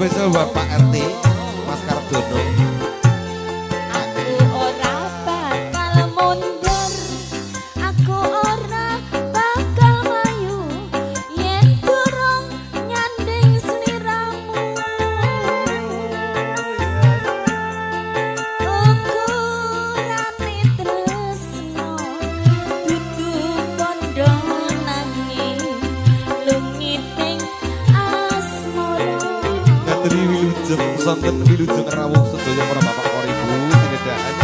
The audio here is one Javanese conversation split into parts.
spesial Bapak RT Mas Kardono. Aku ora bakal mundur, aku ora bakal mlayu yen durung nyanding sliramu. Ukurane tresno dudu kandha nanging lungiting asmara. Ngaturi wilujeng sonten wilujeng rawuh sedaya para bapak para ibu tindakan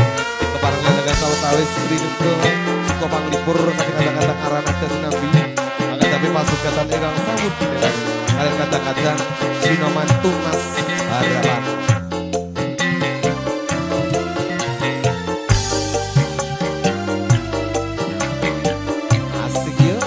keparengan dengan sawetawis rinenggo saka panglipur saking kadang-kadang arana dadi nabi akan tapi pasugatan ingkang sambut dinten kalian kadang-kadang sinoman tunas harapan. Asik yo.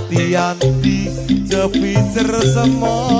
Anti-anti jepicer semua